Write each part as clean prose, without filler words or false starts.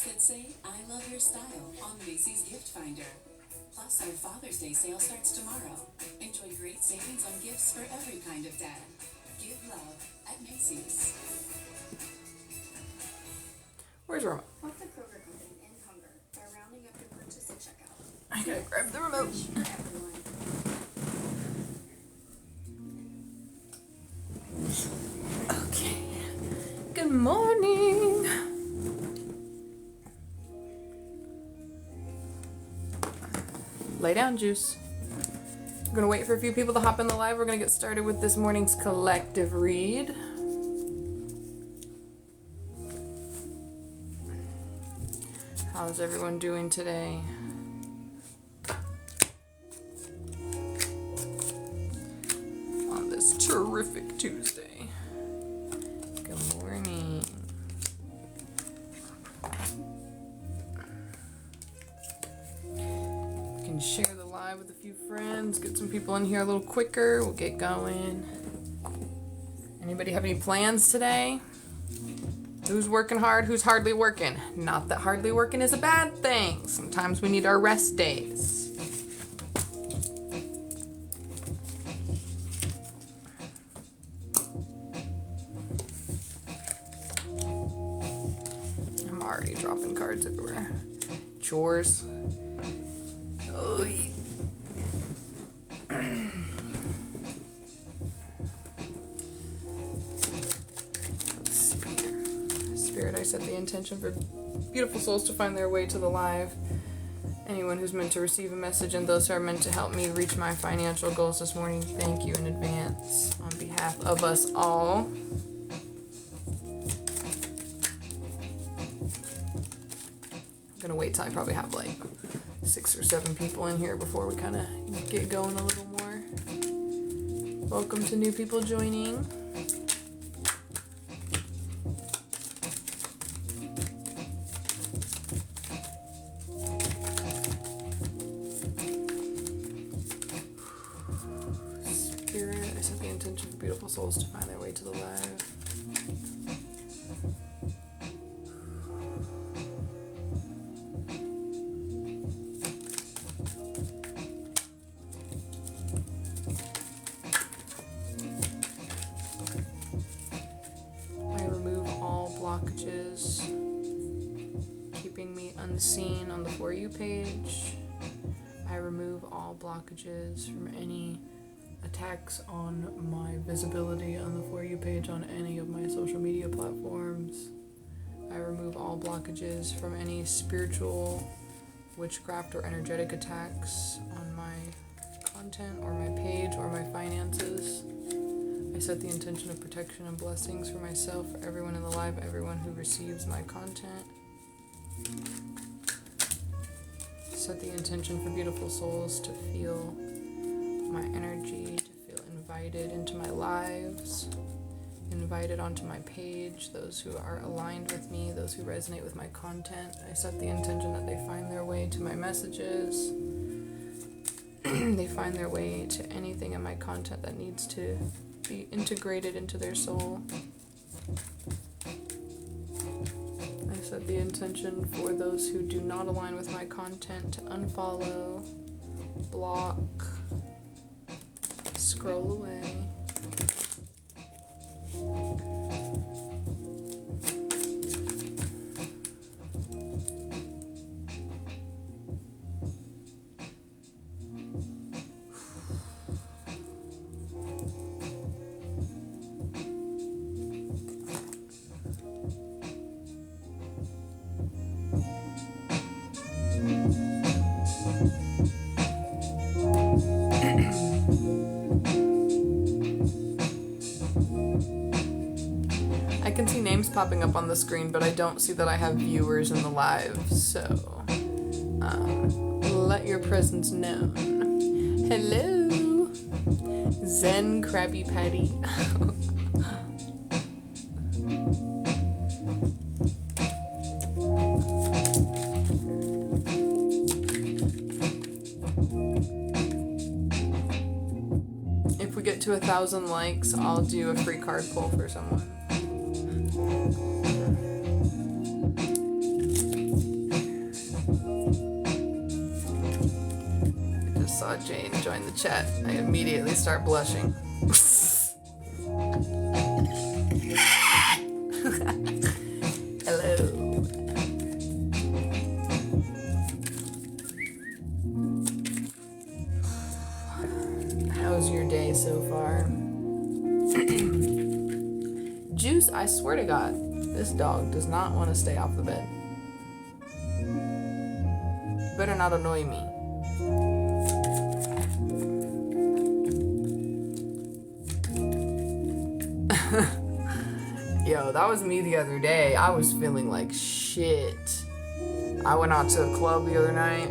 that say, I love your style on Macy's Gift Finder. Plus, our Father's Day sale starts tomorrow. Enjoy great savings on gifts for every kind of dad. Give love at Macy's. Where's remote? Help the Kroger company end hunger by rounding up your purchase at checkout. I gotta grab the remote. For everyone. Okay. Good morning. Lay down, Juice. We're gonna wait for a few people to hop in the live. We're gonna get started with this morning's collective read. How's everyone doing today? On this terrific Tuesday. Good morning. You can share the live with a few friends, get some people in here a little quicker. We'll get going. Anybody have any plans today? Who's working hard? Who's hardly working? Not that hardly working is a bad thing. Sometimes we need our rest days. I'm already dropping cards everywhere. Chores. Oh, yeah. I set the intention for beautiful souls to find their way to the live. Anyone who's meant to receive a message and those who are meant to help me reach my financial goals this morning, thank you in advance on behalf of us all. I'm gonna wait till I probably have like 6 or 7 people in here before we kind of get going a little more. Welcome to new people joining. Souls to find their way to the live. I remove all blockages keeping me unseen on the For You page. I remove all blockages from any attacks on my visibility on the For You page on any of my social media platforms. I remove all blockages from any spiritual, witchcraft, or energetic attacks on my content or my page or my finances. I set the intention of protection and blessings for myself, for everyone in the live, everyone who receives my content. Set the intention for beautiful souls to feel my energy, to feel invited into my lives, invited onto my page, those who are aligned with me, those who resonate with my content. I set the intention that they find their way to my messages. They find their way to anything in my content that needs to be integrated into their soul. I set the intention for those who do not align with my content to unfollow, block, scroll away. Popping up on the screen, but I don't see that I have viewers in the live, so let your presence known. Hello, Zen Krabby Patty. If we get to 1,000 likes, I'll do a free card pull for someone. saw Jane join the chat, I immediately start blushing. Hello. How's your day so far? Juice, I swear to God, this dog does not want to stay off the bed. You better not annoy me. Yo, that was me the other day. I was feeling like shit. I went out to a club the other night.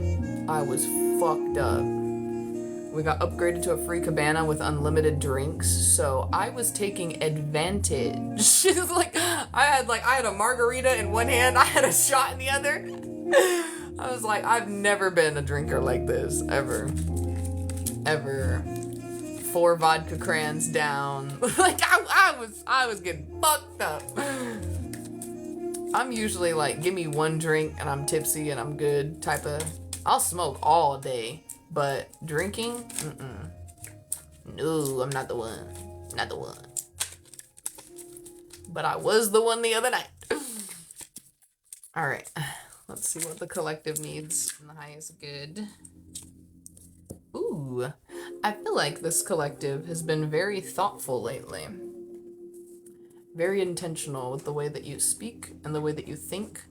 I was fucked up. We got upgraded to a free cabana with unlimited drinks, so I was taking advantage. Like I had a margarita in one hand, I had a shot in the other. I was like, I've never been a drinker like this, ever. 4 vodka crayons down. Like I was getting fucked up. I'm usually like, give me one drink and I'm tipsy and I'm good type of. I'll smoke all day, but drinking, no, I'm not the one. Not the one. But I was the one the other night. All right, let's see what the collective needs in the highest good. Ooh, I feel like this collective has been very thoughtful lately. Very intentional with the way that you speak and the way that you think.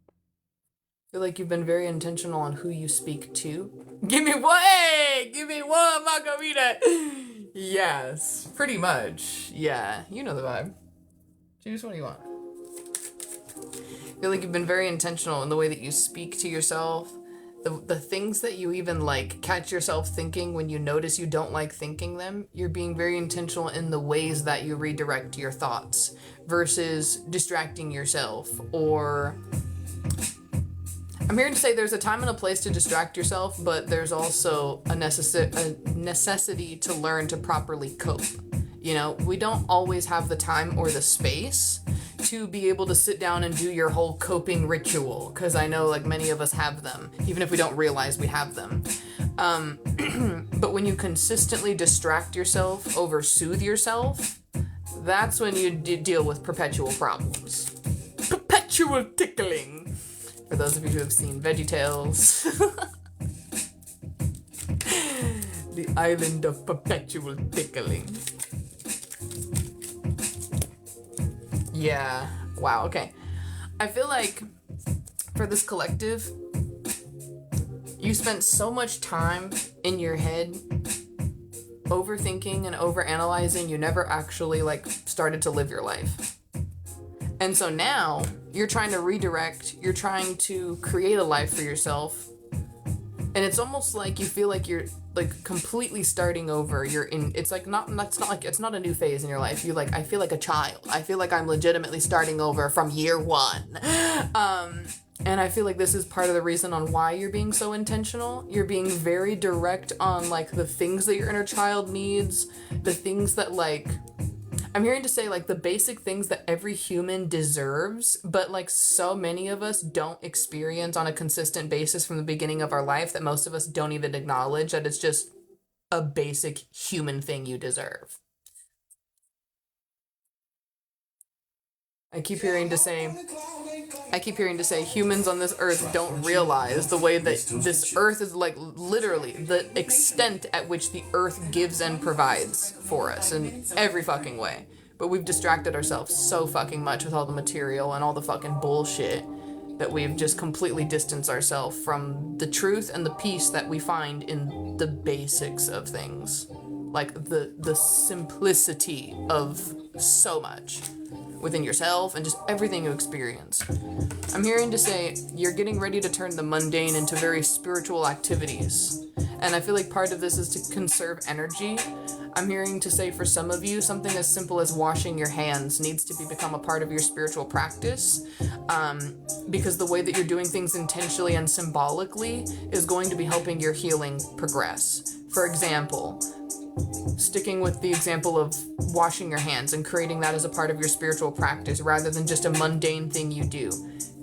I feel like you've been very intentional on who you speak to. Give me one! Hey! Give me one margarita! Yes, pretty much. Yeah, you know the vibe. Juice, what do you want? I feel like you've been very intentional in the way that you speak to yourself. The things that you even like catch yourself thinking when you notice you don't like thinking them, you're being very intentional in the ways that you redirect your thoughts versus distracting yourself. Or I'm here to say there's a time and a place to distract yourself, but there's also a necessity to learn to properly cope. You know, we don't always have the time or the space to be able to sit down and do your whole coping ritual, because I know like many of us have them, even if we don't realize we have them. But when you consistently distract yourself over soothe yourself, that's when you deal with perpetual problems. Perpetual tickling. For those of you who have seen VeggieTales. The island of perpetual tickling. Yeah. Wow, okay. I feel like for this collective, you spent so much time in your head overthinking and overanalyzing, you never actually like started to live your life. And so now you're trying to redirect, you're trying to create a life for yourself. And it's almost like you feel like you're like completely starting over. It's not a new phase in your life. You're like, I feel like a child. I feel like I'm legitimately starting over from year one. And I feel like this is part of the reason on why you're being so intentional. You're being very direct on like the things that your inner child needs, the things that like, I'm hearing to say like the basic things that every human deserves, but like so many of us don't experience on a consistent basis from the beginning of our life that most of us don't even acknowledge that it's just a basic human thing you deserve. I keep hearing to say humans on this earth don't realize the way that this earth is like literally the extent at which the earth gives and provides for us in every fucking way. But we've distracted ourselves so fucking much with all the material and all the fucking bullshit that we've just completely distanced ourselves from the truth and the peace that we find in the basics of things. Like the simplicity of so much within yourself and just everything you experience. I'm hearing to say you're getting ready to turn the mundane into very spiritual activities. And I feel like part of this is to conserve energy. I'm hearing to say for some of you, something as simple as washing your hands needs to become a part of your spiritual practice. Because the way that you're doing things intentionally and symbolically is going to be helping your healing progress. For example, sticking with the example of washing your hands and creating that as a part of your spiritual practice rather than just a mundane thing you do.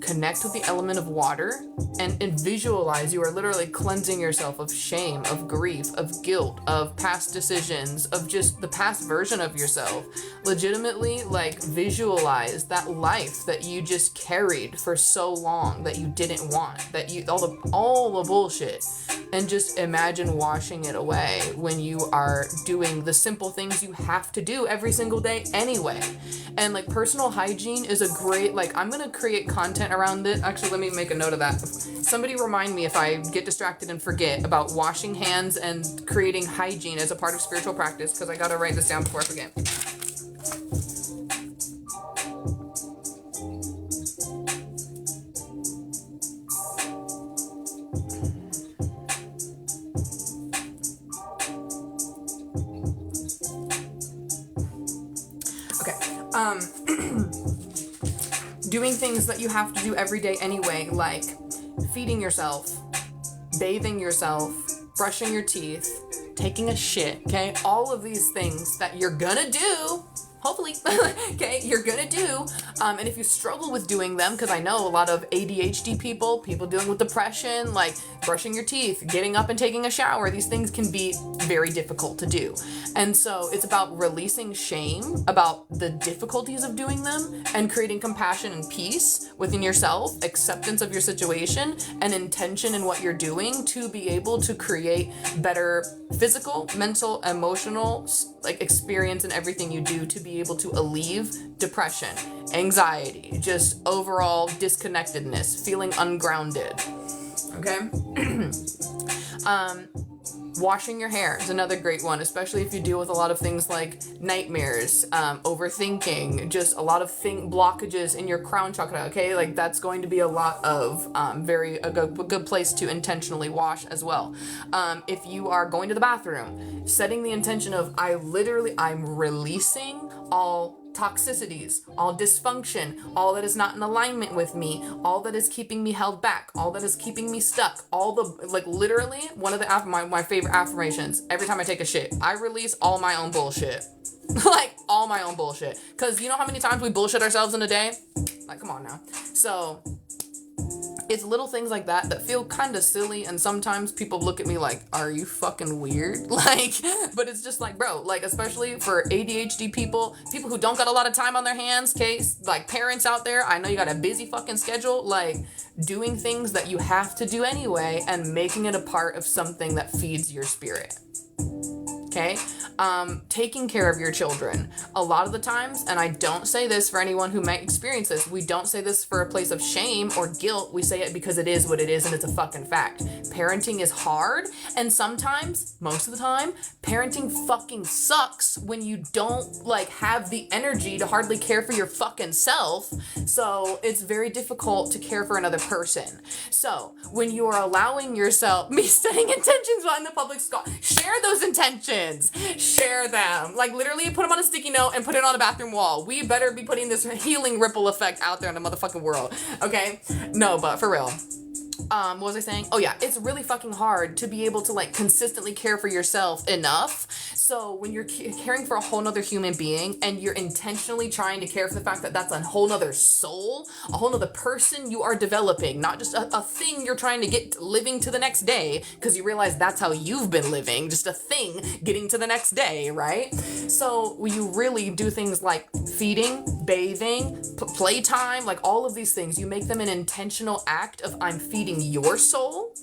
connect with the element of water and visualize you are literally cleansing yourself of shame, of grief, of guilt, of past decisions, of just the past version of yourself. Legitimately, like, visualize that life that you just carried for so long that you didn't want, that you all the bullshit, and just imagine washing it away when you are doing the simple things you have to do every single day anyway. And like, personal hygiene is a great, like, I'm gonna create content around it. Actually, let me make a note of that. Somebody remind me if I get distracted and forget about washing hands and creating hygiene as a part of spiritual practice, because I gotta write this down before I forget. Doing things that you have to do every day anyway, like feeding yourself, bathing yourself, brushing your teeth, taking a shit, okay? All of these things that you're gonna do, hopefully, okay, you're gonna do. And if you struggle with doing them, because I know a lot of ADHD people dealing with depression, like brushing your teeth, getting up and taking a shower, these things can be very difficult to do. And so it's about releasing shame about the difficulties of doing them and creating compassion and peace within yourself, acceptance of your situation, and intention in what you're doing to be able to create better physical, mental, emotional, like, experience in everything you do to be able to alleviate depression, anxiety, just overall disconnectedness, feeling ungrounded. Okay? Washing your hair is another great one, especially if you deal with a lot of things like nightmares, overthinking, just a lot of blockages in your crown chakra, okay? Like, that's going to be a lot of a good place to intentionally wash as well. If you are going to the bathroom, setting the intention of, I'm releasing all toxicities, all dysfunction, all that is not in alignment with me, all that is keeping me held back, all that is keeping me stuck, all the, like, literally, one of the my favorite affirmations, every time I take a shit, I release all my own bullshit. Like, all my own bullshit. Because you know how many times we bullshit ourselves in a day? Like, come on now. So it's little things like that that feel kind of silly, and sometimes people look at me like, are you fucking weird? Like, but it's just like, bro, like, especially for ADHD people who don't got a lot of time on their hands, like parents out there, I know you got a busy fucking schedule, like, doing things that you have to do anyway and making it a part of something that feeds your spirit. Okay? Taking care of your children. A lot of the times, and I don't say this for anyone who might experience this, we don't say this for a place of shame or guilt. We say it because it is what it is and it's a fucking fact. Parenting is hard, and sometimes, most of the time, parenting fucking sucks when you don't, like, have the energy to hardly care for your fucking self. So it's very difficult to care for another person. So when you are allowing yourself, me setting intentions on the public squad, share those intentions. Share them. Like, literally put them on a sticky note and put it on a bathroom wall. We better be putting this healing ripple effect out there in the motherfucking world. Okay? No, but for real. What was I saying? Oh yeah, it's really fucking hard to be able to, like, consistently care for yourself enough. So when you're caring for a whole nother human being and you're intentionally trying to care for the fact that that's a whole nother soul, a whole nother person you are developing, not just a thing you're trying to get living to the next day because you realize that's how you've been living, just a thing getting to the next day, right? So when you really do things like feeding, bathing, playtime, like all of these things, you make them an intentional act of, I'm feeding your soul,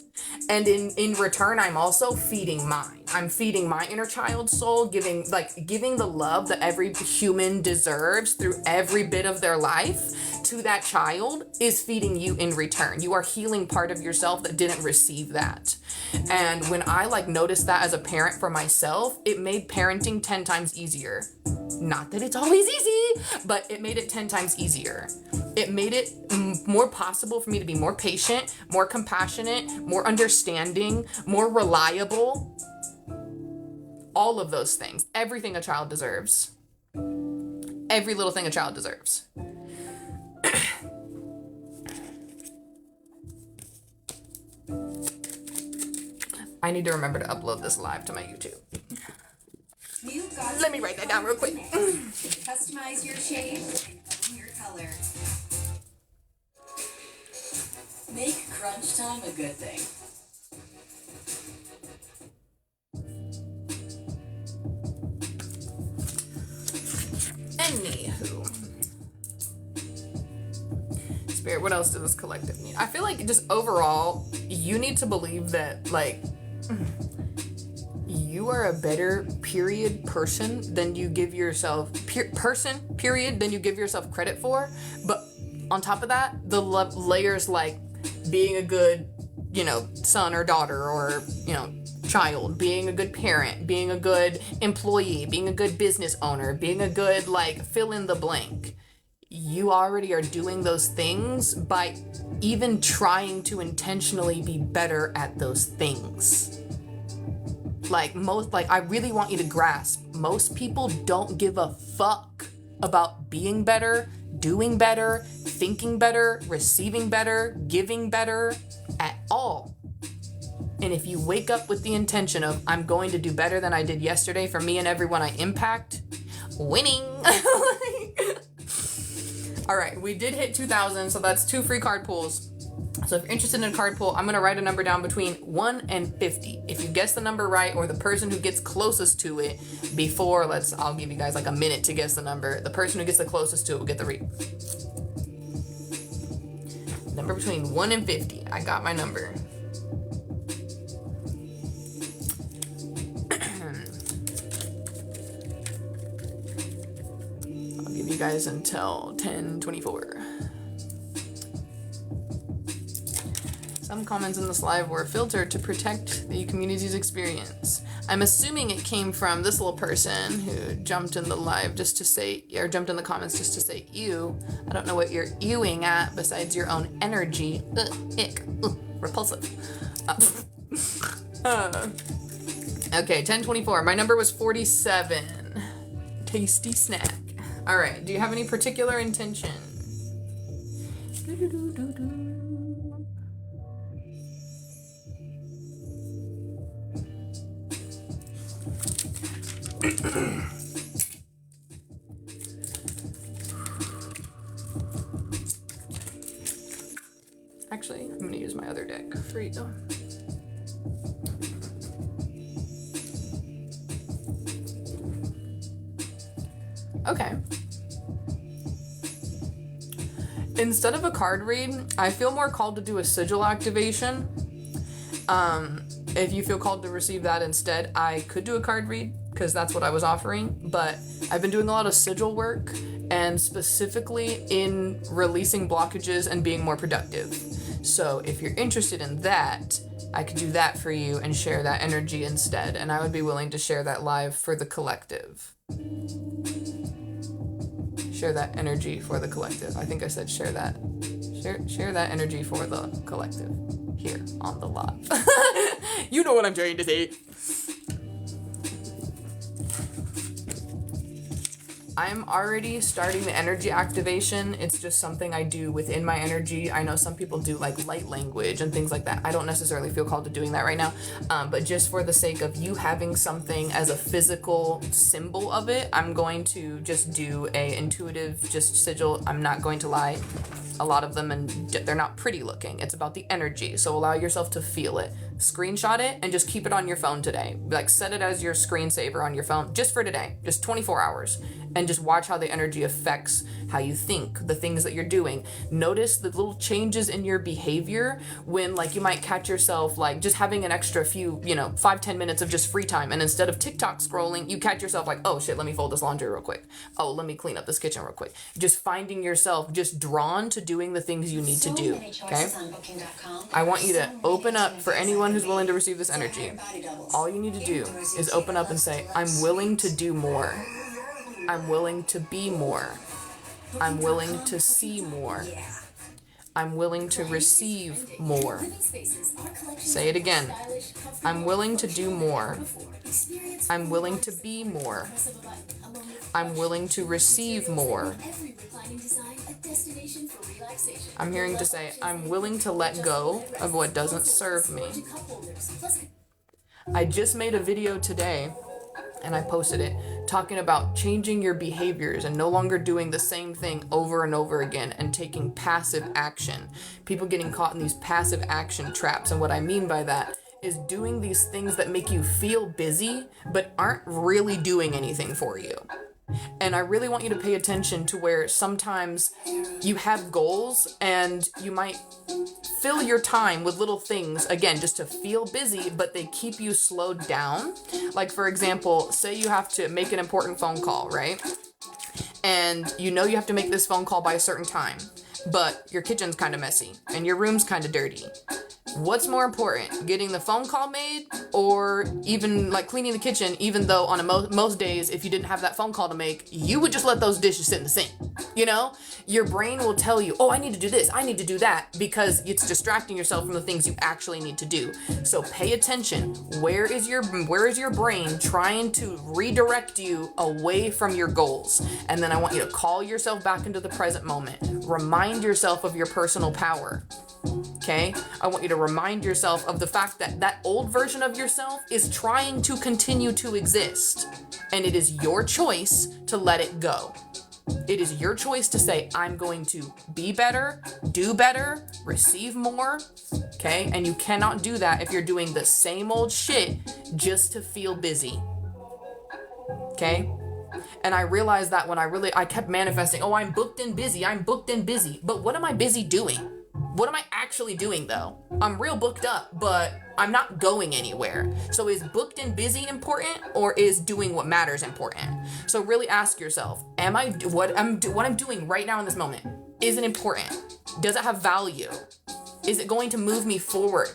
and in return I'm also feeding mine. I'm feeding my inner child soul, giving the love that every human deserves through every bit of their life to that child is feeding you in return. You are healing part of yourself that didn't receive that. And when I, like, noticed that as a parent for myself, it made parenting 10 times easier. Not that it's always easy, but it made it 10 times easier. It made it more possible for me to be more patient, more compassionate, more understanding, more reliable. All of those things. Everything a child deserves. Every little thing a child deserves. I need to remember to upload this live to my YouTube. Let me write that down real quick. Customize your shade and own your color. crunch time a good thing? Anywho. Spirit, what else does this collective need? I feel like just overall, you need to believe that, like, you are a better person than you give yourself than you give yourself credit for. But on top of that, the layers like being a good, son or daughter or, child, being a good parent, being a good employee, being a good business owner, being a good, like, fill in the blank. You already are doing those things by even trying to intentionally be better at those things. I really want you to grasp, most people don't give a fuck about being better, doing better, thinking better, receiving better, giving better at all. And if you wake up with the intention of, I'm going to do better than I did yesterday for me and everyone I impact, winning. All right, we did hit 2,000, so that's 2 free card pulls. So if you're interested in a card pull, I'm going to write a number down between 1 and 50. If you guess the number right, or the person who gets closest to it before, I'll give you guys like a minute to guess the number. The person who gets the closest to it will get the read. Number between 1 and 50. I got my number. I'll give you guys until 10:24. Some comments in this live were filtered to protect the community's experience. I'm assuming it came from this little person who jumped in the live just to say, or jumped in the comments just to say, ew. I don't know what you're ewing at besides your own energy. Ick. Repulsive. Okay, 10:24. My number was 47. Tasty snack. All right, do you have any particular intention? Actually, I'm going to use my other deck for you. Okay. Instead of a card read, I feel more called to do a sigil activation. If you feel called to receive that instead, I could do a card read because that's what I was offering, but I've been doing a lot of sigil work and specifically in releasing blockages and being more productive. So if you're interested in that, I could do that for you and share that energy instead, and I would be willing to share that live for the collective. Share that energy for the collective. I think I said share that. Share that energy for the collective here on the live. You know what I'm trying to say. I'm already starting the energy activation. It's just something I do within my energy. I know some people do like light language and things like that. I don't necessarily feel called to doing that right now. But just for the sake of you having something as a physical symbol of it, I'm going to just do a intuitive just sigil. I'm not going to lie. A lot of them, and they're not pretty looking. It's about the energy. So allow yourself to feel it. Screenshot it and just keep it on your phone today. Like set it as your screensaver on your phone just for today, just 24 hours. And just watch how the energy affects how you think, the things that you're doing. Notice the little changes in your behavior when like you might catch yourself like just having an extra few, 5-10 minutes of just free time. And instead of TikTok scrolling, you catch yourself like, oh shit, let me fold this laundry real quick. Oh, let me clean up this kitchen real quick. Just finding yourself just drawn to doing the things you need to do. Okay? I want you to open up for anyone who's willing to receive this energy. All you need to do is open up and say, I'm willing to do more. I'm willing to be more. I'm willing to see more. I'm willing to receive more. Say it again. I'm willing to do more. I'm willing to be more. I'm willing to receive more. I'm hearing to say, I'm willing to let go of what doesn't serve me. I just made a video today, and I posted it, talking about changing your behaviors and no longer doing the same thing over and over again and taking passive action. People getting caught in these passive action traps. And what I mean by that is doing these things that make you feel busy but aren't really doing anything for you. And I really want you to pay attention to where sometimes you have goals and you might fill your time with little things, again, just to feel busy, but they keep you slowed down. Like, for example, say you have to make an important phone call, right? And you know you have to make this phone call by a certain time, but your kitchen's kind of messy and your room's kind of dirty. What's more important, getting the phone call made or even like cleaning the kitchen, even though on most days, if you didn't have that phone call to make, you would just let those dishes sit in the sink. You know, your brain will tell you, oh, I need to do this, I need to do that, because it's distracting yourself from the things you actually need to do. So pay attention. Where is your brain trying to redirect you away from your goals? And then I want you to call yourself back into the present moment. Remind yourself of your personal power. Okay? I want you to remind yourself of the fact that that old version of yourself is trying to continue to exist. And it is your choice to let it go. It is your choice to say, I'm going to be better, do better, receive more. Okay? And you cannot do that if you're doing the same old shit just to feel busy. Okay? And I realized that when I kept manifesting, oh, I'm booked and busy. But what am I busy doing? What am I actually doing though? I'm real booked up, but I'm not going anywhere. So is booked and busy important, or is doing what matters important? So really ask yourself, what I'm doing right now in this moment, is it important? Does it have value? Is it going to move me forward?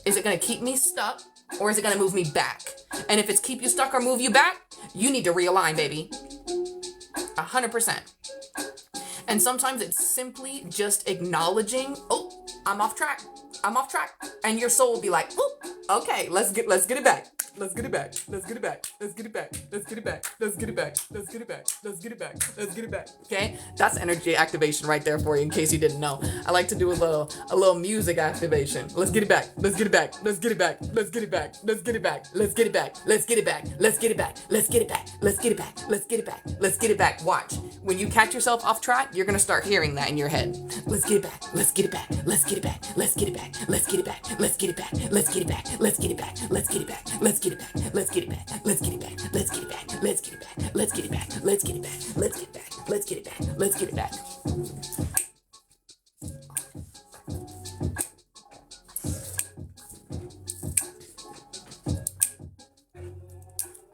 Is it going to keep me stuck, or is it going to move me back? And if it's keep you stuck or move you back, you need to realign, baby. 100%. And sometimes it's simply just acknowledging, oh, I'm off track. And your soul will be like, oh, okay, let's get it back. Let's get it back. Okay? That's energy activation right there for you, in case you didn't know. I like to do a little music activation. Let's get it back. Watch. When you catch yourself off track, you're gonna start hearing that in your head. Let's get it back.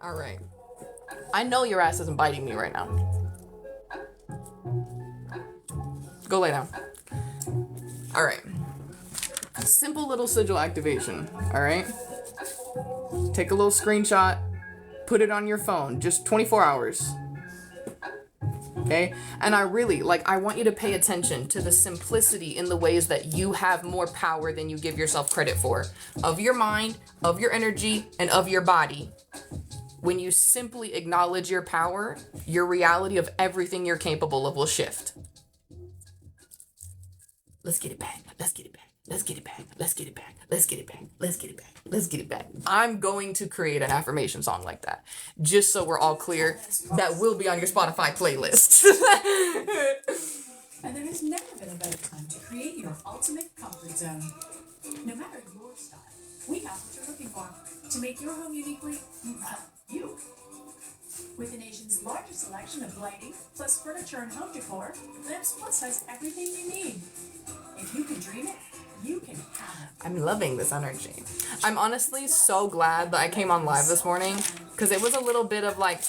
All right. I know your ass isn't biting me right now. Go lay down. All right. Simple little sigil activation. All right. Take a little screenshot, put it on your phone, just 24 hours. Okay? And I want you to pay attention to the simplicity in the ways that you have more power than you give yourself credit for, of your mind, of your energy, and of your body. When you simply acknowledge your power, your reality of everything you're capable of will shift. Let's get it back. I'm going to create an affirmation song like that. Just so we're all clear, that will be on your Spotify playlist. And there has never been a better time to create your ultimate comfort zone. No matter your style, we have what you're looking for to make your home uniquely, you. With the nation's largest selection of lighting, plus furniture and home decor, Lamps Plus has everything you need. If you can dream it, you can have it. I'm loving this energy. I'm honestly so glad that I came on live this morning, because it was a little bit of like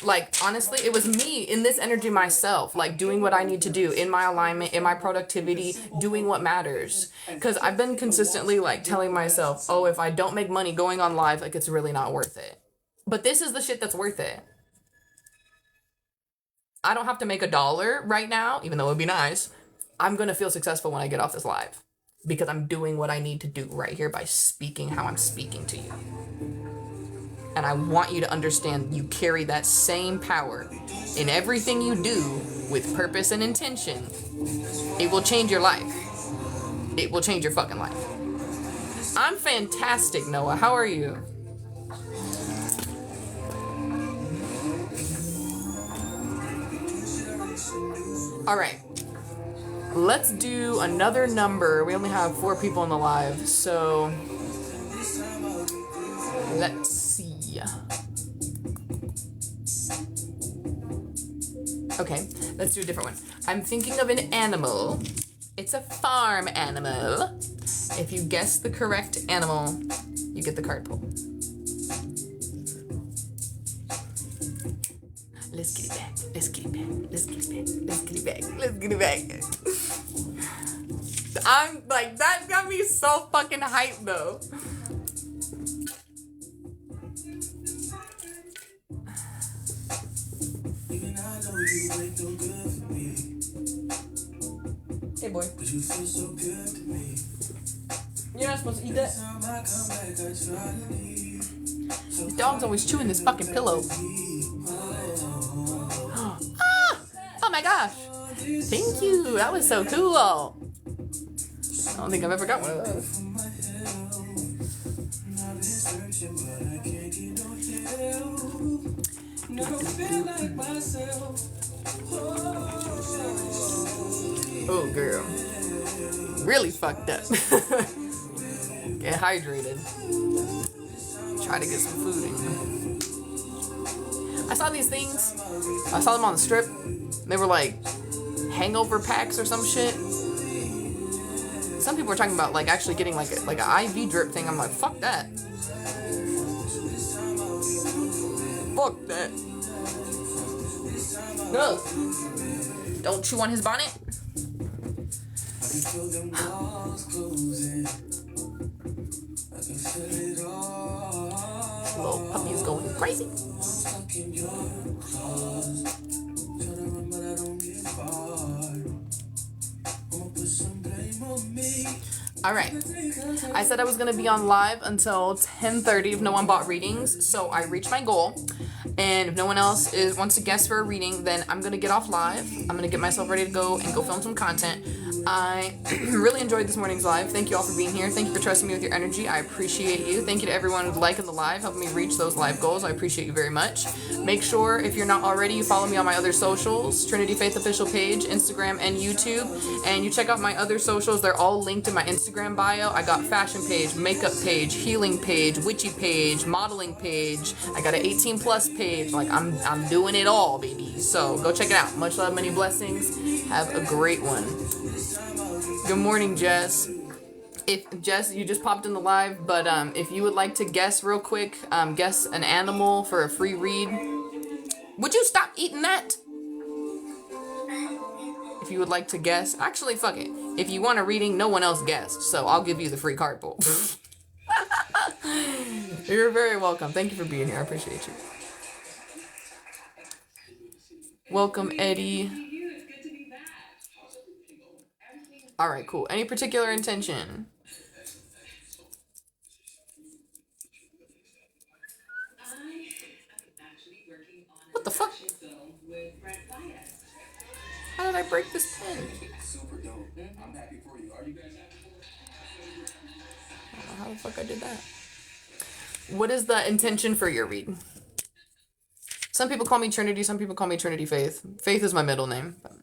honestly, it was me in this energy myself, like doing what I need to do in my alignment, in my productivity, doing what matters. Because I've been consistently like telling myself, oh, if I don't make money going on live, like it's really not worth it. But this is the shit that's worth it. I don't have to make $1 right now, even though it would be nice. I'm going to feel successful when I get off this live, because I'm doing what I need to do right here by speaking how I'm speaking to you. And I want you to understand you carry that same power in everything you do with purpose and intention. It will change your life. It will change your fucking life. I'm fantastic, Noah. How are you? Alright. Let's do another number. We only have 4 people in the live, so let's see. Okay, let's do a different one. I'm thinking of an animal. It's a farm animal. If you guess the correct animal, you get the card pull. Let's get it back. Let's get it back. Let's get it back. Let's get it back. Let's get it back. I'm like, that got me so fucking hyped though. Hey boy. You're not supposed to eat that. This dog's always chewing this fucking pillow. Ah! Oh my gosh. Thank you. That was so cool. I don't think I've ever got one of those. Oh, girl. Really fucked up. Get hydrated. Try to get some food in. I saw these things. I saw them on the strip. They were like hangover packs or some shit. Some people were talking about like actually getting like an IV drip thing. I'm like, fuck that. Fuck that. No. Don't chew on his bonnet. Little puppy is going crazy. Alright, I said I was going to be on live until 10:30 if no one bought readings, so I reached my goal, and if no one else wants to guess for a reading, then I'm going to get off live. I'm going to get myself ready to go and go film some content. I really enjoyed this morning's live. Thank you all for being here. Thank you for trusting me with your energy. I appreciate you. Thank you to everyone who's liking the live, helping me reach those live goals. I appreciate you very much. Make sure, if you're not already, you follow me on my other socials, Trinity Faith official page, Instagram and YouTube, and you check out my other socials. They're all linked in my Instagram bio. I got fashion page, makeup page, healing page, witchy page, modeling page. I got an 18 plus page. Like I'm doing it all, baby. So go check it out. Much love, many blessings. Have a great one. Good morning, Jess. If Jess, you just popped in the live, but if you would like to guess real quick, guess an animal for a free read. Would you stop eating that? If you would like to guess, actually, fuck it. If you want a reading, no one else guessed, so I'll give you the free card pull. You're very welcome. Thank you for being here. I appreciate you. Welcome, Eddie. All right, cool. Any particular intention? What the fuck? How did I break this pen? Super dope. I'm happy for you. Are you guys happy for it? I don't know how the fuck I did that. What is the intention for your read? Some people call me Trinity, some people call me Trinity Faith. Faith is my middle name. But...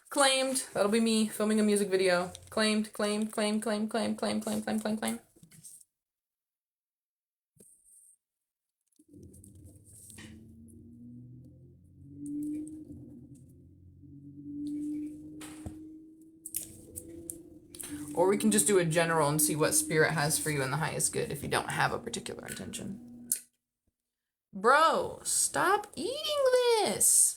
Claimed. That'll be me filming a music video. Claimed, claimed, claimed, claimed, claimed, claimed, claimed, claimed, claimed, claimed. Or we can just do a general and see what spirit has for you in the highest good if you don't have a particular intention. Bro, stop eating this.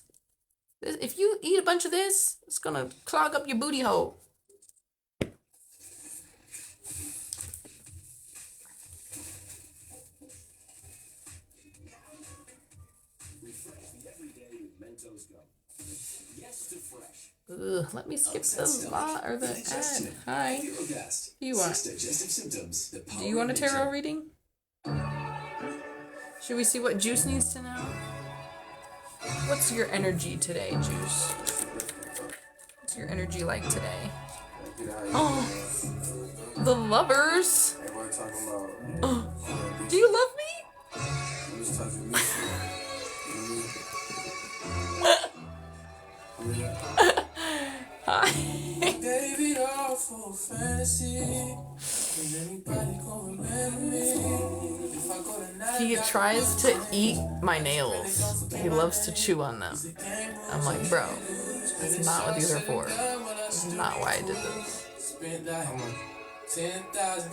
If you eat a bunch of this, it's gonna clog up your booty hole. Ugh, let me skip the lot or the ad. Hi. You want? Do you want a tarot reading? Should we see what Juice needs to know? What's your energy today, Juice? What's your energy like today? Oh, the lovers. Everybody talking about. Do you love me? I'm just talking Hi. Baby, all for fantasy. Is anybody gonna remember me? If I go tonight, He tries to eat my nails. He loves to chew on them. I'm like, bro, that's not what these are for. That's not why I did this. spend like 10,000,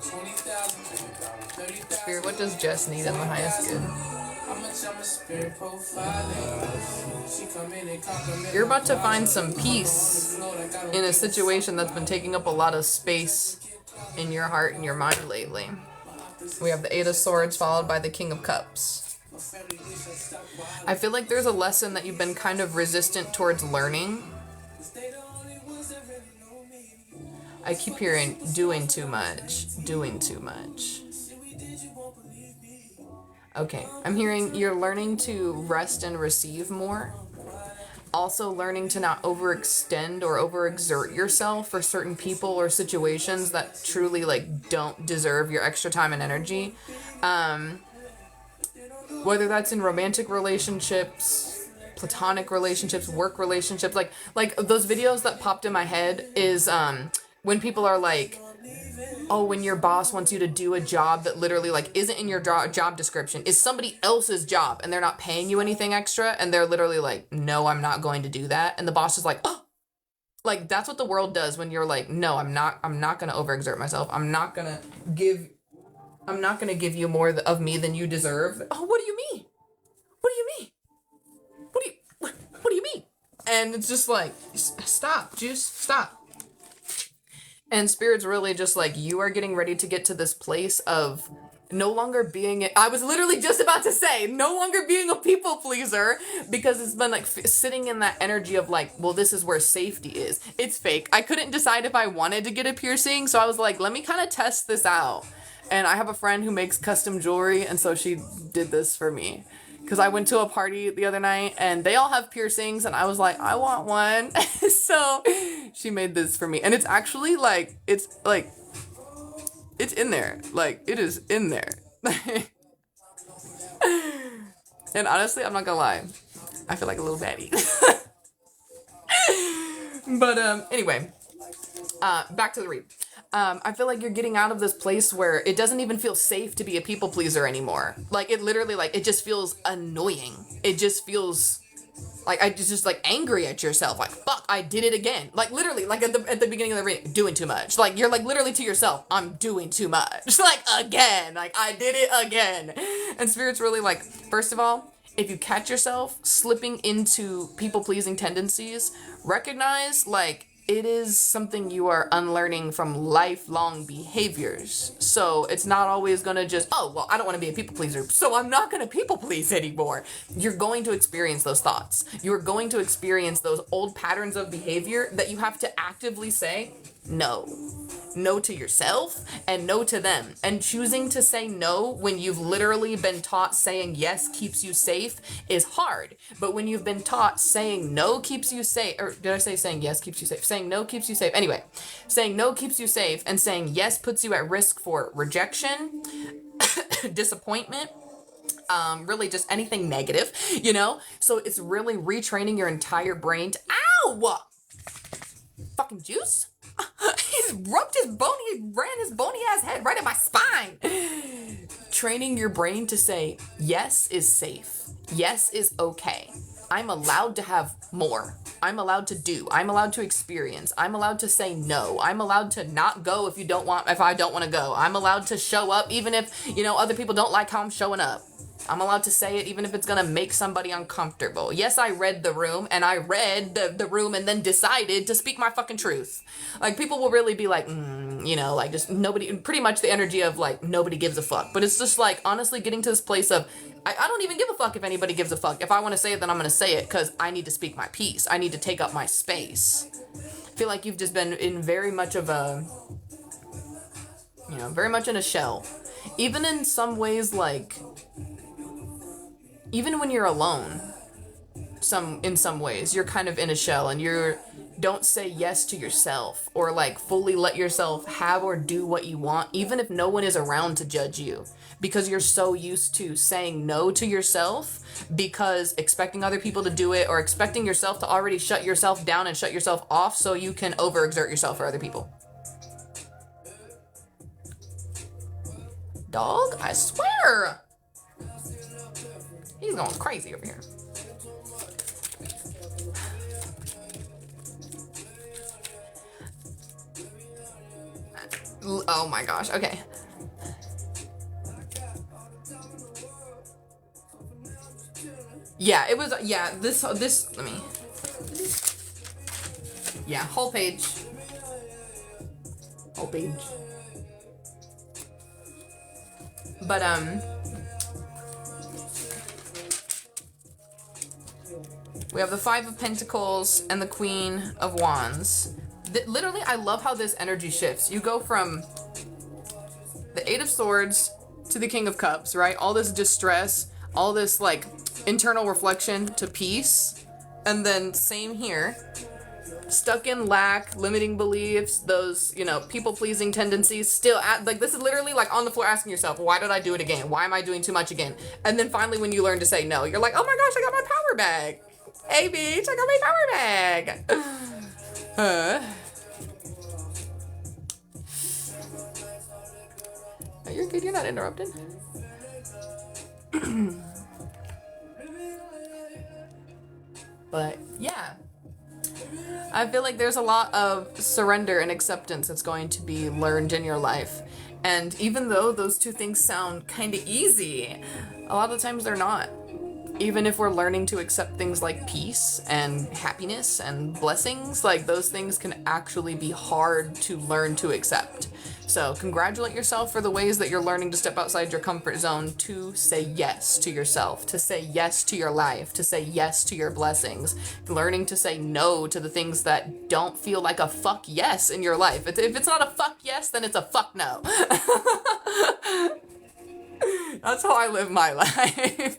20,000, 30,000. Spirit, what does Jess need in the highest good? How much I'ma spend profiling? She come in and compliment. You're about to find some peace in a situation that's been taking up a lot of space in your heart and your mind lately. We have the Eight of Swords followed by the King of Cups. I feel like there's a lesson that you've been kind of resistant towards learning. I keep hearing doing too much, doing too much. Okay, I'm hearing you're learning to rest and receive more. Also learning to not overextend or overexert yourself for certain people or situations that truly like don't deserve your extra time and energy. Whether that's in romantic relationships, platonic relationships, work relationships, like those videos that popped in my head is when people are like, oh, when your boss wants you to do a job that literally like isn't in your job description, is somebody else's job, and they're not paying you anything extra, and they're literally like, no, I'm not going to do that, and the boss is like, oh, like that's what the world does when you're like, no, I'm not going to overexert myself. I'm not going to give you more of me than you deserve. Oh, what do you mean? What do you mean? What do you mean? And it's just like, stop, Juice, stop. And Spirit's really just like, you are getting ready to get to this place of no longer being, I was literally just about to say, no longer being a people pleaser, because it's been like sitting in that energy of like, well, this is where safety is. It's fake. I couldn't decide if I wanted to get a piercing, so I was like, let me kind of test this out. And I have a friend who makes custom jewelry, and so she did this for me. Because I went to a party the other night, and they all have piercings, and I was like, I want one. So she made this for me. And it's actually like, it's in there. Like, it is in there. And honestly, I'm not gonna lie, I feel like a little baddie. But anyway, back to the read. I feel like you're getting out of this place where it doesn't even feel safe to be a people pleaser anymore. Like, it literally, like, it just feels annoying. It just feels like, I just like angry at yourself. Like, fuck, I did it again. Like, literally, like at the beginning of the reading, doing too much. Like, you're like literally to yourself, I'm doing too much. Like, again. Like, I did it again. And Spirit's really like, first of all, if you catch yourself slipping into people pleasing tendencies, recognize, like, it is something you are unlearning from lifelong behaviors. So it's not always gonna just, oh, well, I don't want to be a people pleaser, so I'm not gonna people please anymore. You're going to experience those thoughts. You're going to experience those old patterns of behavior that you have to actively say, no. No to yourself and no to them. And choosing to say no when you've literally been taught saying yes keeps you safe is hard. But when you've been taught saying no keeps you safe, or did I say saying yes keeps you safe? Saying no keeps you safe. Anyway, saying no keeps you safe and saying yes puts you at risk for rejection, disappointment, really just anything negative, you know? So it's really retraining your entire brain to, ow! Fucking Juice? He's rubbed his ran his bony ass head right in my spine. Training your brain to say, yes is safe. Yes is okay. I'm allowed to have more. I'm allowed to do. I'm allowed to experience. I'm allowed to say no. I'm allowed to not go if I don't want to go. I'm allowed to show up even if, other people don't like how I'm showing up. I'm allowed to say it even if it's gonna make somebody uncomfortable. Yes, I read the room, and I read the room and then decided to speak my fucking truth. Like, people will really be like, like just nobody, pretty much the energy of like, nobody gives a fuck. But it's just like, honestly getting to this place of, I don't even give a fuck if anybody gives a fuck. If I want to say it, then I'm gonna say it, because I need to speak my piece. I need to take up my space. I feel like you've just been in very much of a, very much in a shell. Even in some ways, like, even when you're alone, in some ways, you're kind of in a shell and you're don't say yes to yourself or like fully let yourself have or do what you want, even if no one is around to judge you, because you're so used to saying no to yourself because expecting other people to do it or expecting yourself to already shut yourself down and shut yourself off so you can overexert yourself for other people. Dog, I swear. He's going crazy over here. Oh my gosh, okay. Yeah, it was, yeah, this, let me, yeah, whole page. Whole page. But, we have the Five of Pentacles and the Queen of Wands. Literally, I love how this energy shifts. You go from the Eight of Swords to the King of Cups, right? All this distress, all this, like, internal reflection to peace. And then same here. Stuck in lack, limiting beliefs, those, you know, people-pleasing tendencies, still at, like, this is literally, like, on the floor asking yourself, why did I do it again? Why am I doing too much again? And then finally when you learn to say no, you're like, oh my gosh, I got my power bag. Hey, bitch, I got my power bag. Oh, you're good, you're not interrupted. But, yeah. I feel like there's a lot of surrender and acceptance that's going to be learned in your life. And even though those two things sound kind of easy, a lot of the times they're not. Even if we're learning to accept things like peace and happiness and blessings, like those things can actually be hard to learn to accept. So congratulate yourself for the ways that you're learning to step outside your comfort zone to say yes to yourself, to say yes to your life, to say yes to your blessings. Learning to say no to the things that don't feel like a fuck yes in your life. If it's not a fuck yes, then it's a fuck no. That's how I live my life.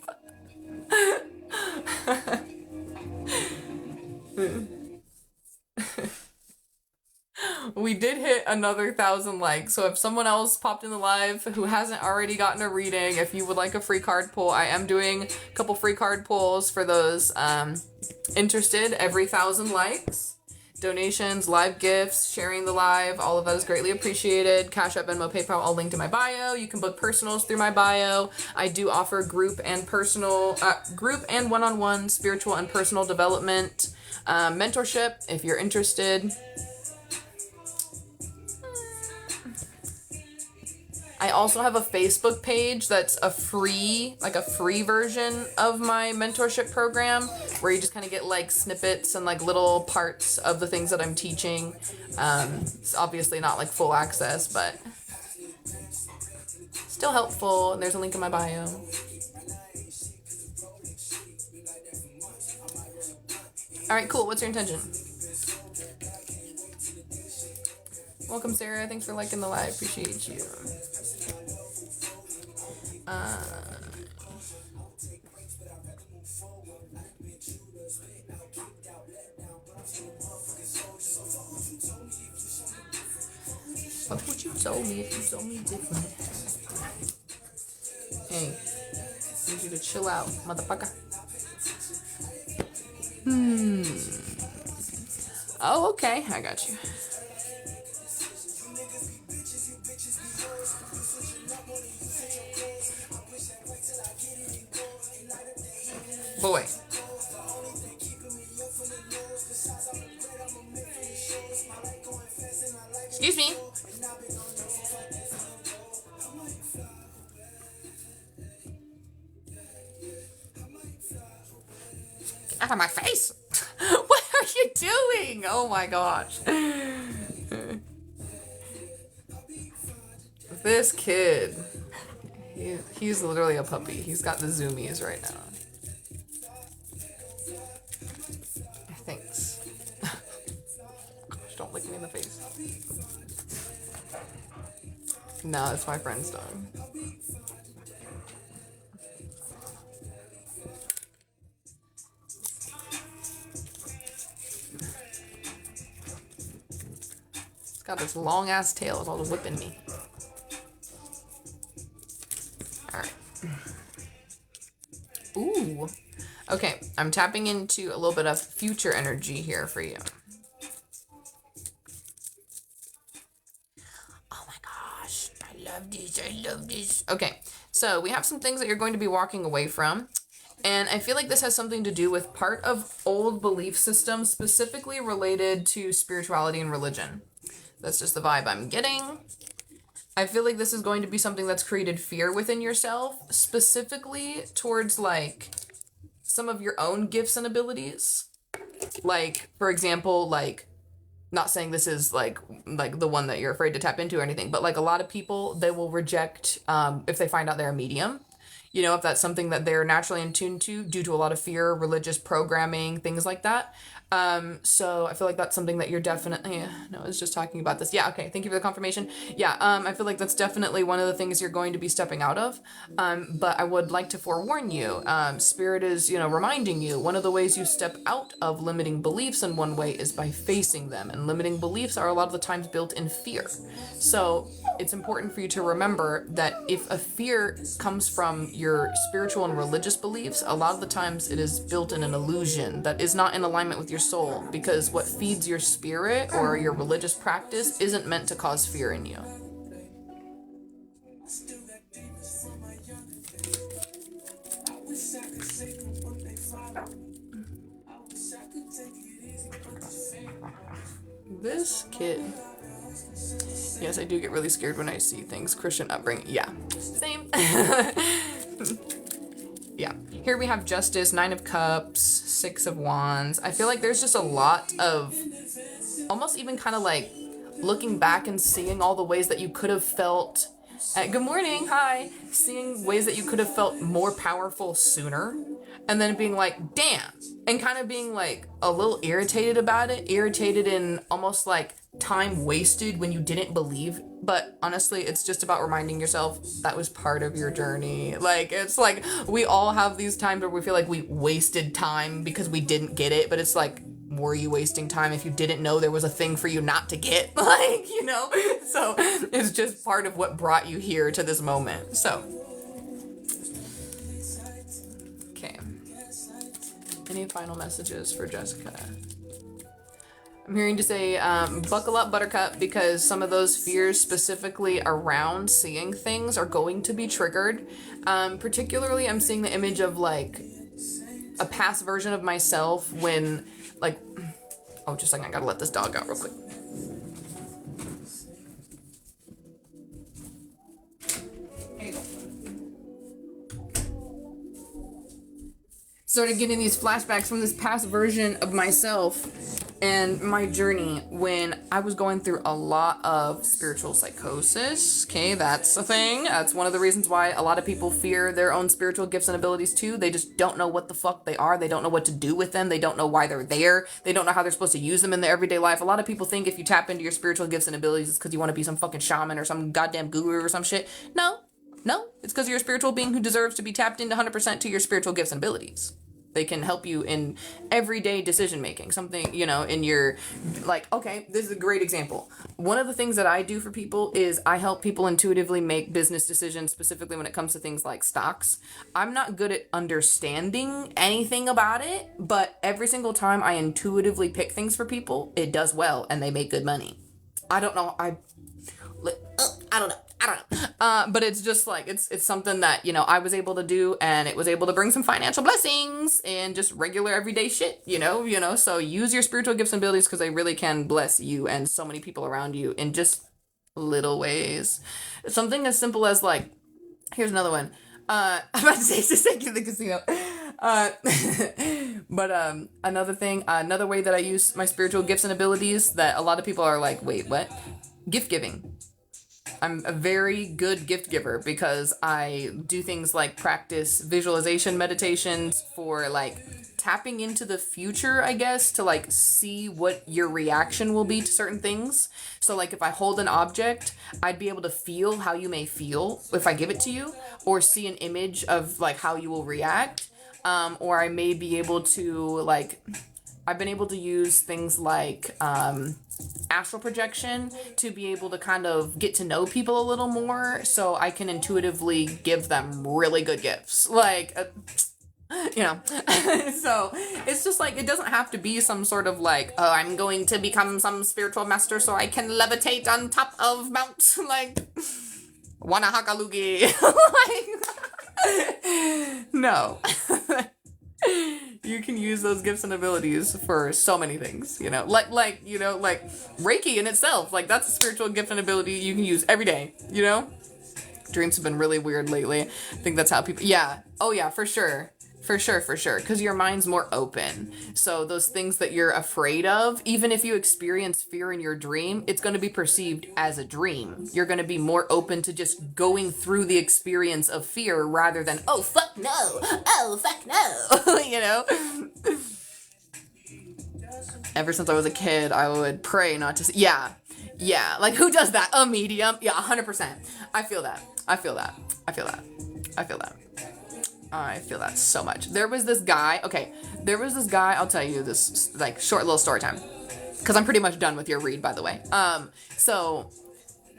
We did hit another 1,000 likes, so if someone else popped in the live who hasn't already gotten a reading, if you would like a free card pull, I am doing a couple free card pulls for those interested every 1,000 likes. Donations, live gifts, sharing the live, all of that is greatly appreciated. Cash App, Venmo, PayPal, all linked in my bio. You can book personals through my bio. I do offer group and one-on-one spiritual and personal development mentorship if you're interested. I also have a Facebook page that's a free version of my mentorship program where you just kind of get like snippets and like little parts of the things that I'm teaching. It's obviously not like full access, but still helpful. And there's a link in my bio. All right, cool. What's your intention? Welcome, Sarah. Thanks for liking the live. Appreciate you. What would you tell me if you told me different? Hey, I need you to chill out, motherfucker. Oh, okay. I got you. Boy. Excuse me. Out of my face. What are you doing? Oh my gosh. This kid. He's literally a puppy. He's got the zoomies right now. Thanks. Gosh, don't lick me in the face. No, it's my friend's dog. got this long ass tail. It's all whipping me. Alright. Ooh. Okay, I'm tapping into a little bit of future energy here for you. Oh my gosh, I love this, I love this. Okay, so we have some things that you're going to be walking away from. And I feel like this has something to do with part of old belief systems, specifically related to spirituality and religion. That's just the vibe I'm getting. I feel like this is going to be something that's created fear within yourself, specifically towards like some of your own gifts and abilities. Like, for example, like, not saying this is like the one that you're afraid to tap into or anything, but like a lot of people, they will reject if they find out they're a medium. You know, if that's something that they're naturally in tune to due to a lot of fear, religious programming, things like that. So I feel like that's something that you're definitely, no, I was just talking about this. Yeah, okay, thank you for the confirmation. Yeah, I feel like that's definitely one of the things you're going to be stepping out of. But I would like to forewarn you, Spirit is, you know, reminding you, one of the ways you step out of limiting beliefs in one way is by facing them. And limiting beliefs are a lot of the times built in fear. So it's important for you to remember that if a fear comes from your spiritual and religious beliefs, a lot of the times it is built in an illusion that is not in alignment with your soul, because what feeds your spirit or your religious practice isn't meant to cause fear in you. This kid. Yes, I do get really scared when I see things. Christian upbringing. Yeah. Same. Yeah. Here we have Justice, 9 of Cups, 6 of Wands. I feel like there's just a lot of almost even kind of like looking back and seeing all the ways that you could have felt. Good morning. Hi. Seeing ways that you could have felt more powerful sooner. And then being like, damn. And kind of being like a little irritated about it. Irritated in almost like time wasted when you didn't believe. But honestly, it's just about reminding yourself that was part of your journey. Like, it's like we all have these times where we feel like we wasted time because we didn't get it. But it's like, were you wasting time if you didn't know there was a thing for you not to get? Like, you know? So it's just part of what brought you here to this moment. So, okay. Any final messages for Jessica? I'm hearing to say, buckle up, Buttercup, because some of those fears specifically around seeing things are going to be triggered. Particularly, I'm seeing the image of, like, a past version of myself when, like... Oh, just a second, I gotta let this dog out real quick. Here you go. Started getting these flashbacks from this past version of myself and my journey when I was going through a lot of spiritual psychosis. Okay, that's a thing. That's one of the reasons why a lot of people fear their own spiritual gifts and abilities too. They just don't know what the fuck they are. They don't know what to do with them. They don't know why they're there. They don't know how they're supposed to use them in their everyday life. A lot of people think if you tap into your spiritual gifts and abilities, it's because you want to be some fucking shaman or some goddamn guru or some shit. No, it's because you're a spiritual being who deserves to be tapped into 100% to your spiritual gifts and abilities. They can help you in everyday decision making. Something, you know, in your, like, okay, this is a great example. One of the things that I do for people is I help people intuitively make business decisions, specifically when it comes to things like stocks. I'm not good at understanding anything about it, but every single time I intuitively pick things for people, it does well and they make good money. I don't know. I don't know. But it's just like, it's something that, you know, I was able to do, and it was able to bring some financial blessings and just regular everyday shit, you know, so use your spiritual gifts and abilities because they really can bless you and so many people around you in just little ways. Something as simple as like, here's another one. I'm about to say just thank you to the casino. But another thing, another way that I use my spiritual gifts and abilities that a lot of people are like, wait, what? Gift giving. I'm a very good gift giver because I do things like practice visualization meditations for like tapping into the future, I guess, to like see what your reaction will be to certain things. So like if I hold an object, I'd be able to feel how you may feel if I give it to you, or see an image of like how you will react. Or I may be able to like I've been able to use things like astral projection to be able to kind of get to know people a little more, so I can intuitively give them really good gifts. Like, you know, so it's just like, it doesn't have to be some sort of like, oh, I'm going to become some spiritual master so I can levitate on top of Mount, like, Wanahakalugi. Like, no. You can use those gifts and abilities for so many things, you know, like Reiki in itself, like that's a spiritual gift and ability you can use every day, you know. Dreams have been really weird lately. I think that's how people, yeah, oh yeah, for sure, because your mind's more open. So those things that you're afraid of, even if you experience fear in your dream, it's going to be perceived as a dream. You're going to be more open to just going through the experience of fear rather than, oh fuck no, oh fuck no, you know. Ever since I was a kid, I would pray not to see. Yeah, like who does that? A medium? Yeah, 100%. I feel that so much. There was this guy, I'll tell you this, like, short little story time, because I'm pretty much done with your read, by the way. So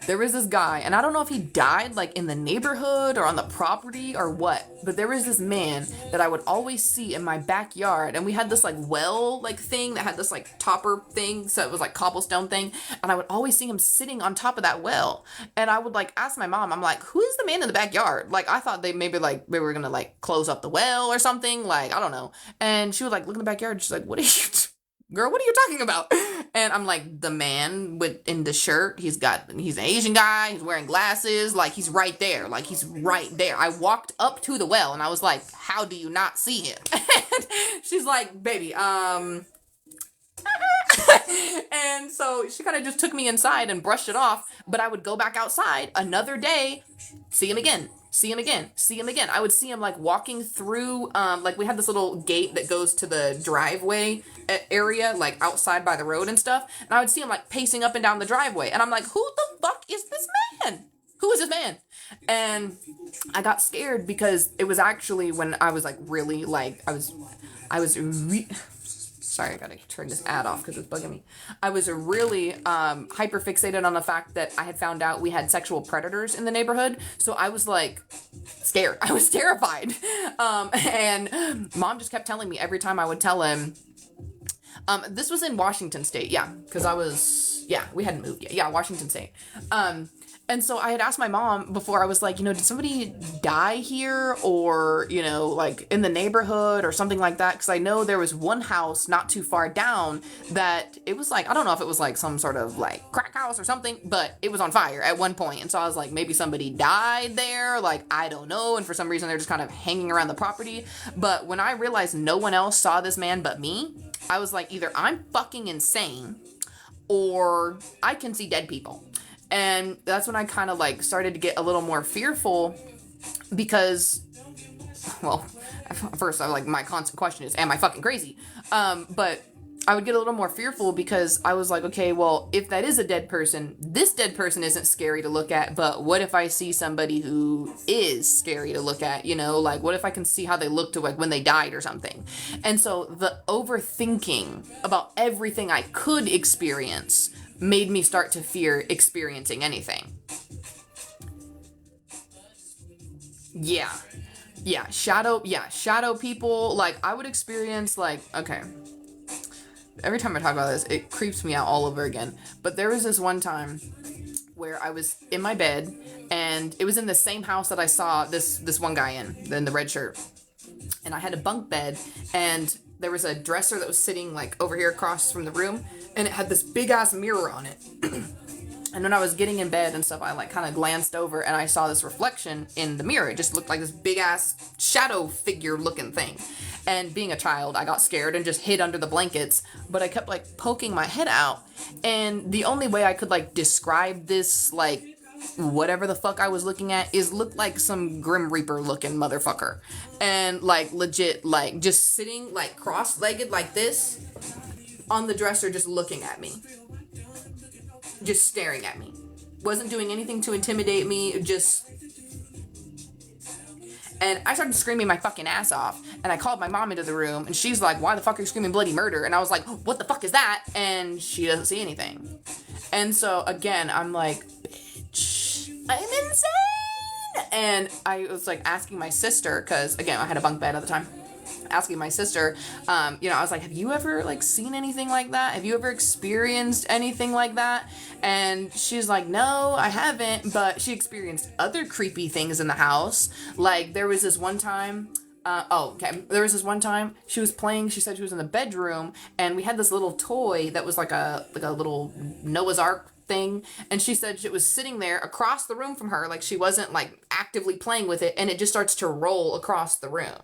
there was this guy, and I don't know if he died, like, in the neighborhood or on the property or what, but there was this man that I would always see in my backyard, and we had this, like, well, like, thing that had this, like, topper thing, so it was, like, cobblestone thing, and I would always see him sitting on top of that well, and I would, like, ask my mom, I'm like, who is the man in the backyard? Like, I thought they were gonna, like, close up the well or something, like, I don't know, and she would, like, look in the backyard, and she's like, what are you girl, what are you talking about? And I'm like, the man in the shirt, he's an Asian guy, he's wearing glasses, like, he's right there. I walked up to the well, and I was like, how do you not see him? And she's like, baby, and so she kind of just took me inside and brushed it off, but I would go back outside another day, see him again. I would see him, like, walking through, like, we had this little gate that goes to the driveway area, like, outside by the road and stuff, and I would see him, like, pacing up and down the driveway, and I'm like, who the fuck is this man? Who is this man? And I got scared because it was actually when I was, like, really, like, sorry, I gotta turn this ad off because it's bugging me. I was really hyper fixated on the fact that I had found out we had sexual predators in the neighborhood. So I was like scared. I was terrified. And mom just kept telling me every time I would tell him. This was in Washington State. Yeah, because we hadn't moved yet. Yeah, Washington State. And so I had asked my mom before, I was like, you know, did somebody die here or, you know, like in the neighborhood or something like that? Because I know there was one house not too far down that it was like, I don't know if it was like some sort of like crack house or something, but it was on fire at one point. And so I was like, maybe somebody died there. Like, I don't know. And for some reason, they're just kind of hanging around the property. But when I realized no one else saw this man but me, I was like, either I'm fucking insane or I can see dead people. And that's when I kind of like started to get a little more fearful because, well, first I like my constant question is, am I fucking crazy? But I would get a little more fearful because I was like, okay, well, if that is a dead person, this dead person isn't scary to look at, but what if I see somebody who is scary to look at, you know, like what if I can see how they looked like when they died or something? And so the overthinking about everything I could experience made me start to fear experiencing anything. Shadow people, like I would experience like, okay, every time I talk about this, it creeps me out all over again. But there was this one time where I was in my bed and it was in the same house that I saw this one guy in the red shirt. And I had a bunk bed and there was a dresser that was sitting like over here across from the room and it had this big ass mirror on it. And when I was getting in bed and stuff, I like kind of glanced over and I saw this reflection in the mirror. It just looked like this big ass shadow figure looking thing. And being a child, I got scared and just hid under the blankets, but I kept like poking my head out. And the only way I could like describe this, like whatever the fuck I was looking at, is looked like some Grim Reaper looking motherfucker. And like legit, like just sitting like cross-legged like this on the dresser, just looking at me. Just staring at me. Wasn't doing anything to intimidate me, just... And I started screaming my fucking ass off. And I called my mom into the room, and she's like, why the fuck are you screaming bloody murder? And I was like, what the fuck is that? And she doesn't see anything. And so, again, I'm like, bitch, I'm insane. And I was, like, asking my sister, because, again, I had a bunk bed at the time. Asking my sister, I was like, have you ever, like, seen anything like that? Have you ever experienced anything like that? And she's like, no, I haven't, but she experienced other creepy things in the house. Like, there was this one time, there was this one time she was playing, she said she was in the bedroom, and we had this little toy that was like a little Noah's Ark thing, and she said it was sitting there across the room from her, like she wasn't, like, actively playing with it, and it just starts to roll across the room.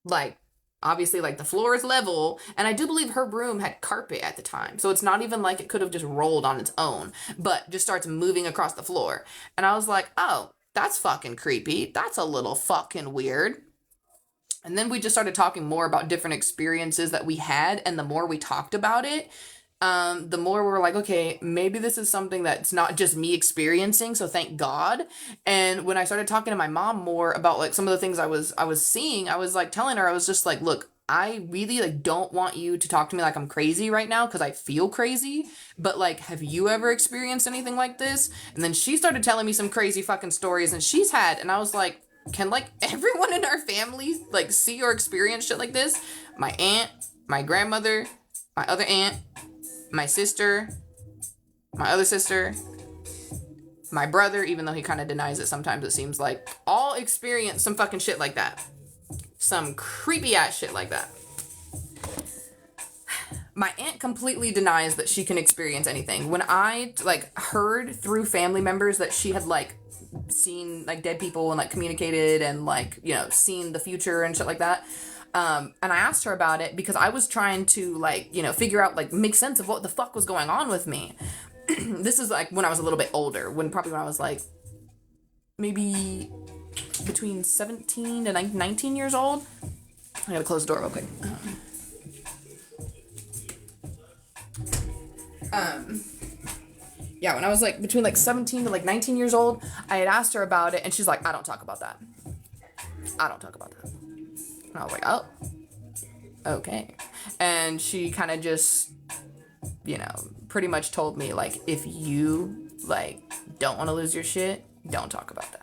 Like, obviously, like, the floor is level, and I do believe her room had carpet at the time, so it's not even like it could have just rolled on its own, but just starts moving across the floor. And I was like, oh, that's fucking creepy. That's a little fucking weird. And then we just started talking more about different experiences that we had, and the more we talked about it, the more we were like, okay, maybe this is something that's not just me experiencing, so thank God. And when I started talking to my mom more about, like, some of the things I was seeing, I was, like, telling her, I was just like, look, I really, like, don't want you to talk to me like I'm crazy right now, because I feel crazy, but, like, have you ever experienced anything like this? And then she started telling me some crazy fucking stories, and she's had, and I was like, can, like, everyone in our family, like, see or experience shit like this? My aunt, my grandmother, my other aunt, my sister, my other sister, my brother, even though he kind of denies it sometimes, it seems like, all experience some fucking shit like that. Some creepy ass shit like that. My aunt completely denies that she can experience anything. When I, like, heard through family members that she had, like, seen, like, dead people and, like, communicated and, like, seen the future and shit like that, and I asked her about it because I was trying to, like, figure out, like, make sense of what the fuck was going on with me. This is, like, when I was a little bit older, when I was, like, maybe between 17 and 19 years old. I gotta close the door real quick. Yeah, when I was, like, between, like, 17 to, like, 19 years old, I had asked her about it, and she's like, I don't talk about that. I don't talk about that. And I was like, oh, okay. And she kind of just, pretty much told me, like, if you, like, don't want to lose your shit, don't talk about that.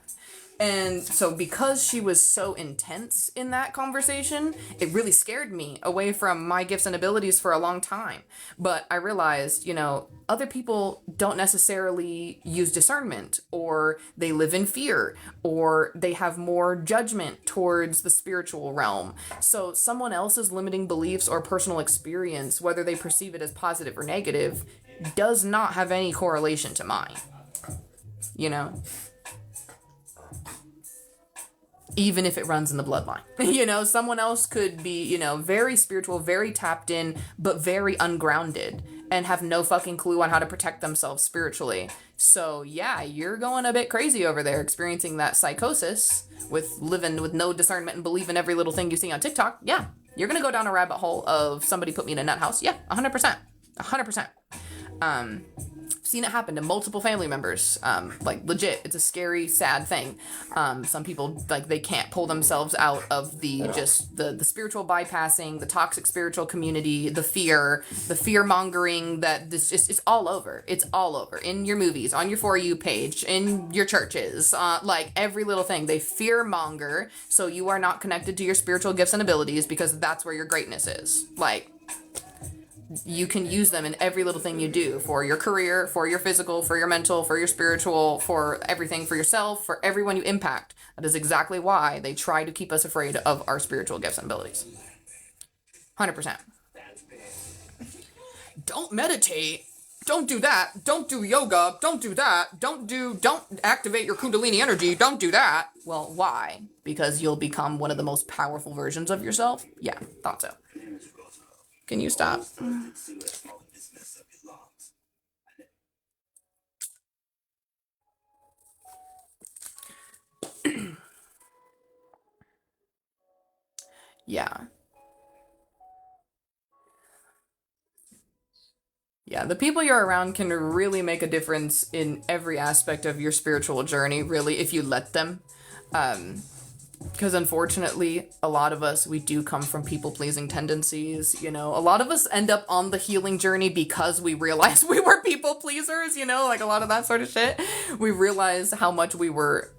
And so because she was so intense in that conversation, it really scared me away from my gifts and abilities for a long time. But I realized, other people don't necessarily use discernment, or they live in fear, or they have more judgment towards the spiritual realm. So someone else's limiting beliefs or personal experience, whether they perceive it as positive or negative, does not have any correlation to mine. Even if it runs in the bloodline. Someone else could be, very spiritual, very tapped in, but very ungrounded, and have no fucking clue on how to protect themselves spiritually. So yeah, you're going a bit crazy over there, experiencing that psychosis with living with no discernment and believing every little thing you see on TikTok. Yeah, you're gonna go down a rabbit hole of somebody put me in a nut house. Yeah, 100%. 100%. Seen it happen to multiple family members. Like, legit, it's a scary, sad thing. Some people, like, they can't pull themselves out of the spiritual bypassing, the toxic spiritual community, the fear mongering, that this just, it's all over. It's all over. In your movies, on your For You page, in your churches, like, every little thing. They fear monger, so you are not connected to your spiritual gifts and abilities, because that's where your greatness is. Like, you can use them in every little thing you do, for your career, for your physical, for your mental, for your spiritual, for everything, for yourself, for everyone you impact. That is exactly why they try to keep us afraid of our spiritual gifts and abilities. 100%. Don't meditate. Don't do that. Don't do yoga. Don't do that. Don't activate your Kundalini energy. Don't do that. Well, why? Because you'll become one of the most powerful versions of yourself? Yeah, thought so. Can you stop? Yeah. Yeah, the people you're around can really make a difference in every aspect of your spiritual journey, really, if you let them. Because unfortunately, a lot of us, we do come from people-pleasing tendencies, you know. A lot of us end up on the healing journey because we realized we were people-pleasers, you know, like a lot of that sort of shit. We realized how much we were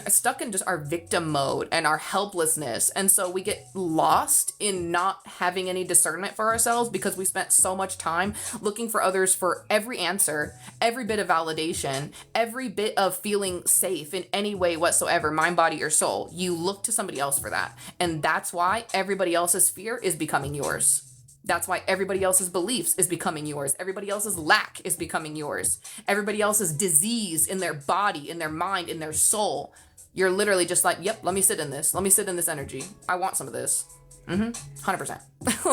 stuck in just our victim mode and our helplessness. And so we get lost in not having any discernment for ourselves because we spent so much time looking for others for every answer, every bit of validation, every bit of feeling safe in any way whatsoever, mind, body, or soul. You look to somebody else for that. And that's why everybody else's fear is becoming yours. That's why everybody else's beliefs is becoming yours. Everybody else's lack is becoming yours. Everybody else's disease in their body, in their mind, in their soul. You're literally just like, yep, let me sit in this. Let me sit in this energy. I want some of this. 100%.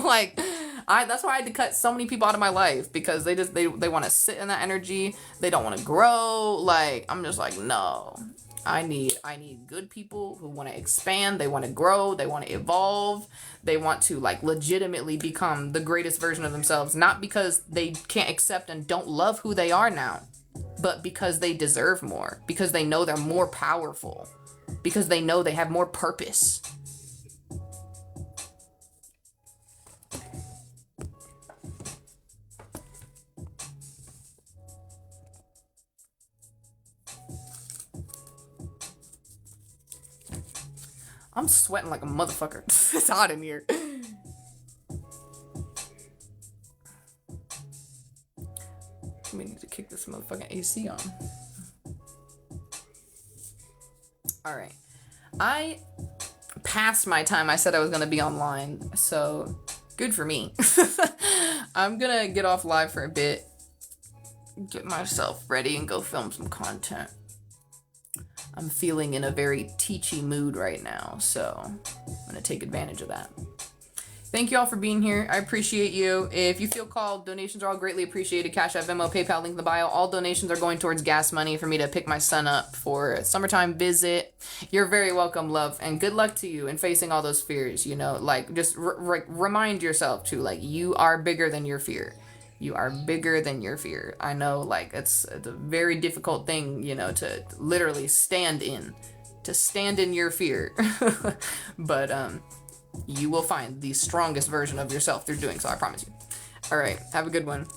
Like, that's why I had to cut so many people out of my life, because they want to sit in that energy. They don't want to grow. Like, I'm just like, no. I need good people who want to expand, they want to grow, they want to evolve, they want to like legitimately become the greatest version of themselves, not because they can't accept and don't love who they are now, but because they deserve more, because they know they're more powerful, because they know they have more purpose. I'm sweating like a motherfucker. It's hot in here. We need to kick this motherfucking AC on. Alright. I passed my time. I said I was going to be online. So, good for me. I'm going to get off live for a bit. Get myself ready and go film some content. I'm feeling in a very teachy mood right now, so I'm going to take advantage of that. Thank you all for being here. I appreciate you. If you feel called, donations are all greatly appreciated. Cash App, Venmo, PayPal, link in the bio. All donations are going towards gas money for me to pick my son up for a summertime visit. You're very welcome, love, and good luck to you in facing all those fears, you know. Like, just remind yourself, too, like, you are bigger than your fear. You are bigger than your fear. I know, like, it's a very difficult thing, you know, to literally stand in your fear. But, you will find the strongest version of yourself through doing so, I promise you. All right, have a good one.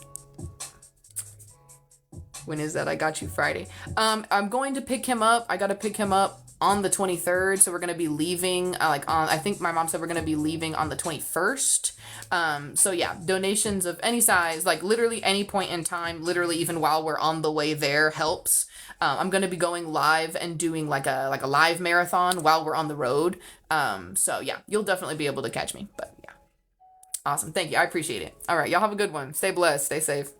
When is that? I got you Friday. I'm going to pick him up. I got to pick him up on the 23rd, so we're going to be leaving, I think my mom said we're going to be leaving on the 21st. So yeah, donations of any size, like literally any point in time, literally even while we're on the way there helps. I'm going to be going live and doing like a live marathon while we're on the road. So yeah, you'll definitely be able to catch me, but yeah. Awesome. Thank you. I appreciate it. All right. Y'all have a good one. Stay blessed. Stay safe.